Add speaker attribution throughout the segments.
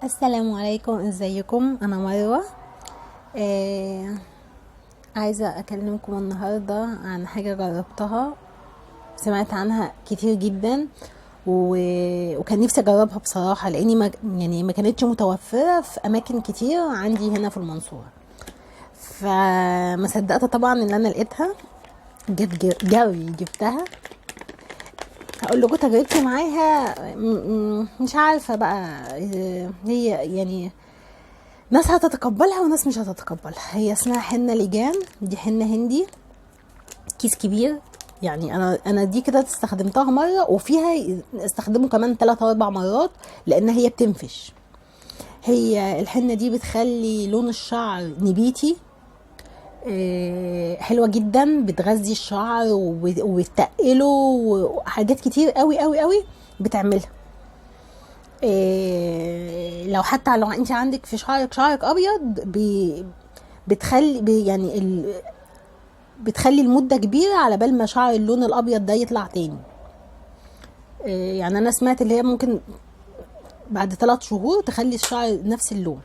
Speaker 1: السلام عليكم، ازيكم؟ انا مروه. آه عايزه اكلمكم النهارده عن حاجه جربتها، سمعت عنها كتير جدا وكان نفسي اجربها بصراحه، لاني ما كانتش متوفره في اماكن كتير عندي هنا في المنصوره. فما صدقت طبعا ان انا لقيتها، جيت جري جبتها. هقول لكم تجربتي معاها. مش عارفه بقى. هي يعني ناس هتتقبلها وناس مش هتتقبلها. هي اسمها حنة لجان، دي حنة هندي، كيس كبير. يعني انا دي كده استخدمتها مره، وفيها استخدمه كمان 3 او 4 مرات لان هي بتنفش. هي الحنة دي بتخلي لون الشعر نبيتي، حلوة جدا، بتغذي الشعر وبتقله وحاجات كتير قوي قوي قوي بتعملها. لو حتى لو انت عندك في شعرك ابيض، بتخلي يعني بتخلي المدة كبيرة على بال ما شعر اللون الابيض ده يطلع تاني. يعني انا سمعت اللي هي ممكن بعد 3 شهور تخلي الشعر نفس اللون.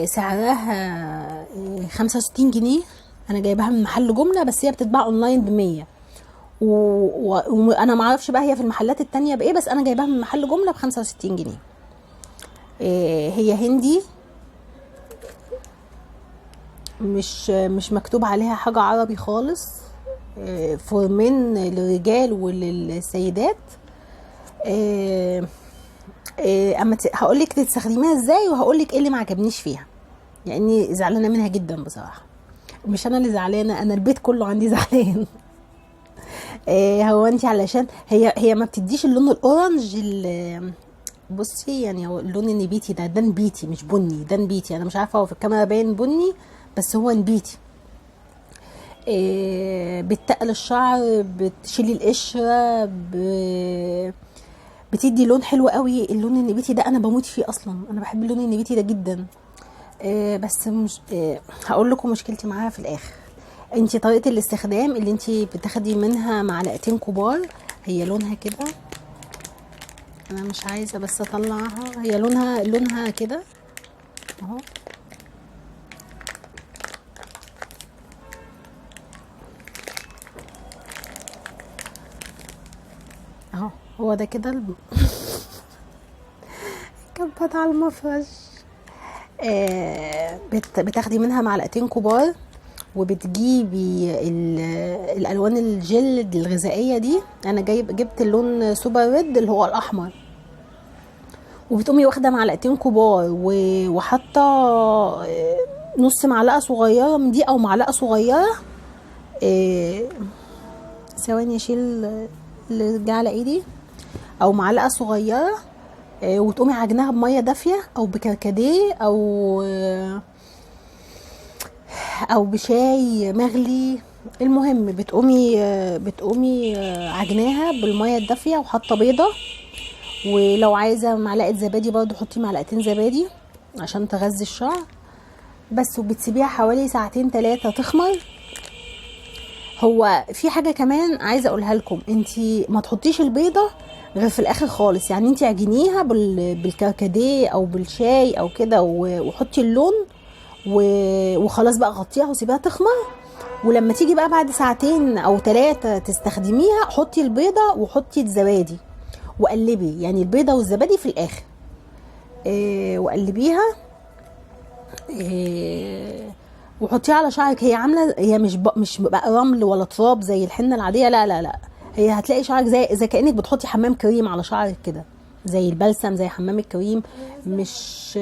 Speaker 1: سعرها 65 جنيه. انا جايباها من محل جملة، بس هي بتتباع اونلاين ب100. وانا معرفش بقى هي في المحلات التانية بايه، بس انا جايباها من محل جملة ب65 جنيه. هي هندي، مش مكتوب عليها حاجة عربي خالص. فورمين للرجال وللسيدات. آه، اما هقولك تستخدميها ازاي، وهقولك ايه اللي ما عجبنيش فيها، لاني زعلانه منها جدا بصراحه. مش انا اللي زعلانه، انا البيت كله عندي زعلان. هو انت علشان هي ما بتديش اللون الاورنج بصي، يعني هو اللون النبيتي ده نبيتي مش بني، ده نبيتي. انا مش عارفه هو في الكاميرا باين بني، بس هو نبيتي. بتقل الشعر، بتشيلي القشره، بتدي لون حلو قوي. اللون النبيتي ده انا بموت فيه اصلا، انا بحب اللون النبيتي ده جدا. بس مش هقول لكم مشكلتي معاها في الاخر. انتي طريقه الاستخدام اللي انتي بتاخدي منها معلقتين كبار. هي لونها كده، انا مش عايزه بس اطلعها. هي لونها كده اهو. اهو هو ده كده كبت على المفرش. بتاخدي منها معلقتين كبار، وبتجيبي الالوان الجل الغذائيه دي. انا جبت اللون سوبر ريد اللي هو الاحمر. وبتقومي واخده معلقتين كبار وحاطه نص معلقه صغيره من دي او معلقه صغيره. آه، ثواني اشيل اللي جه على ايدي. او معلقه صغيره. وتقومي عجنها بميه دافيه او بكركديه او بشاي مغلي. المهم بتقومي عجناها بالميه الدافيه وحاطه بيضه. ولو عايزه معلقه زبادي برضو حطي معلقتين زبادي عشان تغذي الشعر بس. وبتسيبيها حوالي ساعتين 3 تخمر. هو في حاجه كمان عايزه اقولها لكم، انتي ما تحطيش البيضه غير في الاخر خالص. يعني انتي عجنيها بالكركديه او بالشاي او كده، وحطي اللون وخلاص بقى، غطيها وسيبيها تخمر. ولما تيجي بقى بعد ساعتين او 3 تستخدميها، حطي البيضه وحطي الزبادي وقلبي، يعني البيضه والزبادي في الاخر. وقلبيها. إيه وحطيها على شعرك. هي عامله، هي مش بقى رمل ولا تراب زي الحنه العاديه، لا لا لا. هي هتلاقي شعرك زي كانك بتحطي حمام كريم على شعرك كده، زي البلسم، زي حمام الكريم. مش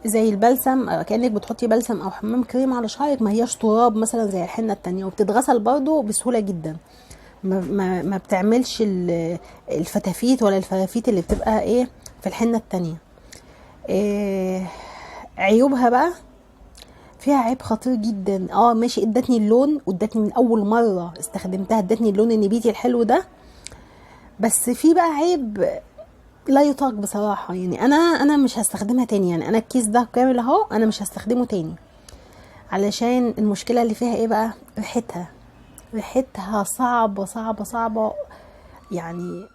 Speaker 1: زي البلسم، كانك بتحطي بلسم او حمام كريم على شعرك، ما هياش تراب مثلا زي الحنه التانية. وبتتغسل برضو بسهوله جدا، ما بتعملش الفتافيت ولا الفرافيت اللي بتبقى ايه في الحنه التانية. إيه عيوبها بقى؟ فيها عيب خطير جدا. ماشي، ادتني اللون وادتني من اول مره استخدمتها، ادتني اللون النبيتي الحلو ده. بس في بقى عيب لا يطاق بصراحه. يعني انا مش هستخدمها تاني. يعني انا الكيس ده كامل اهو، انا مش هستخدمه تاني. علشان المشكله اللي فيها ايه بقى؟ ريحتها صعبه صعبه صعبه يعني.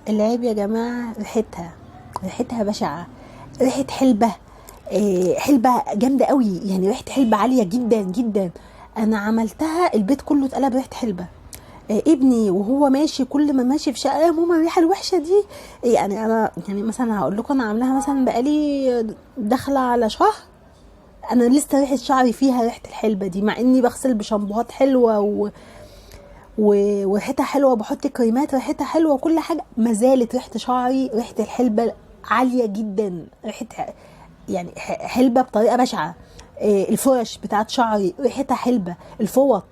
Speaker 1: العيب يا جماعة ريحتها بشعة، ريحة حلبة، حلبة جامدة قوي، يعني ريحة حلبة عالية جدا جدا. انا عملتها البيت كله اتقلب ريحة حلبة. ابني وهو ماشي، كل ما ماشي في شقه: يا ماما الريحه الوحشه دي. يعني انا يعني مثلا هقول لكم، انا عاملاها مثلا بقالي داخله على شهر، انا لسه ريحه شعري فيها ريحه الحلبه دي، مع اني بغسل بشامبوهات حلوه وريحتها حلوه، وبحط كريمات ريحتها حلوه وكل حاجه، ما زالت ريحه شعري ريحه الحلبه عاليه جدا. ريحه يعني حلبه بطريقه بشعه. الفرش بتاعت شعري ريحتها حلبه. الفوط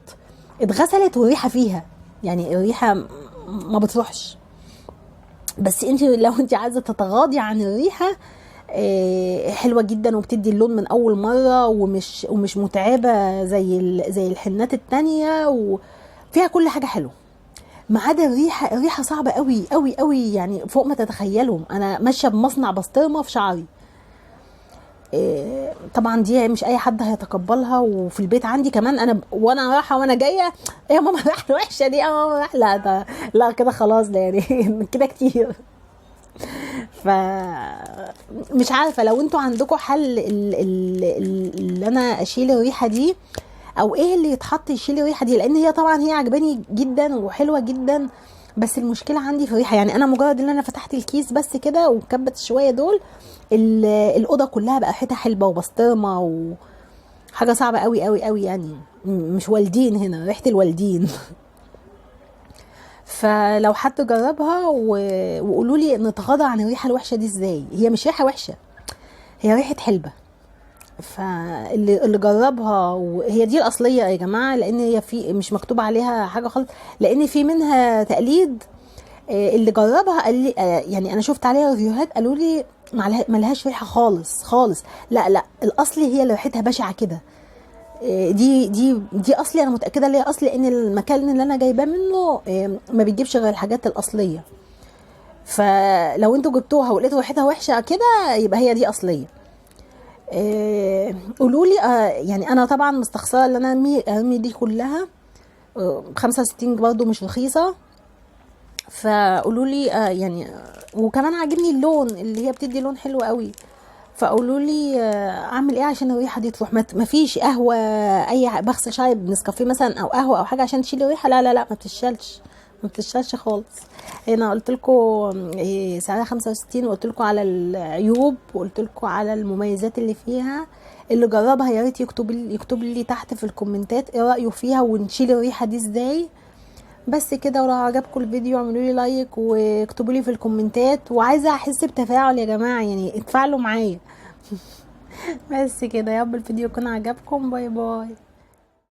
Speaker 1: اتغسلت والريحه فيها، يعني الريحه ما بتروحش. بس انت لو انت عايزه تتغاضي عن الريحه، حلوه جدا وبتدي اللون من اول مره، ومش متعبه زي الحنات التانية، وفيها كل حاجه حلوه ما عدا الريحه صعبه قوي قوي قوي، يعني فوق ما تتخيلوا. انا ماشيه بمصنع بسطرمه في شعري. طبعا دي مش اي حد هيتقبلها، وفي البيت عندي كمان انا وانا رايحه وانا جايه: يا ماما الريحه الوحشه دي، يا ماما لا ده لا كده خلاص، ده يعني كده كتير. ف مش عارفه لو انتوا عندكم حل اللي انا اشيل الريحه دي، او ايه اللي يتحط يشيل الريحه دي، لان هي طبعا هي عجباني جدا وحلوه جدا، بس المشكله عندي في الريحه. يعني انا مجرد ان انا فتحت الكيس بس كده وكبت شويه دول، الاوضه كلها بقى ريحتها حلبه وبسطرمه وحاجه صعبه قوي قوي قوي، يعني مش والدين هنا، ريحه الوالدين. فلو حد جربها وقولوا لي نتغاضى عن الريحه الوحشه دي ازاي. هي مش ريحه وحشه، هي ريحه حلبه. فاللي جربها، وهي دي الاصليه يا جماعه، لان هي في مش مكتوب عليها حاجه خالص، لان في منها تقليد. اللي جربها قال لي، يعني انا شفت عليها ريفيوهات قالوا لي ملهاش ريحه خالص خالص. لا لا، الاصلي هي اللي ريحتها بشعه كده. دي اصلي، انا متاكده ان هي اصلي، ان المكان اللي انا جايباه منه ما بيجيبش غير الحاجات الاصليه. فلو انتوا جبتوها ولقيتوا ريحتها وحشه كده، يبقى هي دي اصليه. قولوا لي. يعني انا طبعا مستخسره ان انا ارمي دي كلها. 65 برضو مش رخيصه. فقولوا لي يعني وكمان عاجبني اللون، اللي هي بتدي لون حلو قوي. فقولوا لي اعمل ايه عشان الريحه دي تروح. ما فيش قهوه، بغسل شاي بنسكافيه مثلا او قهوه او حاجه عشان تشيل الريحه. لا لا لا، ما بتشتغلش خالص. هنا قلت لكم سعرها 65، وقلت لكم على العيوب، وقلت لكم على المميزات اللي فيها. اللي جربها يا ريت يكتب لي تحت في الكومنتات ايه رايه فيها، ونشيل الريحه دي ازاي. بس كده. ولو عجبكم الفيديو اعملوا لي لايك واكتبوا لي في الكومنتات، وعايزه احس بتفاعل يا جماعه، يعني اتفاعلوا معايا. بس كده، يا رب الفيديو يكون عجبكم. باي باي.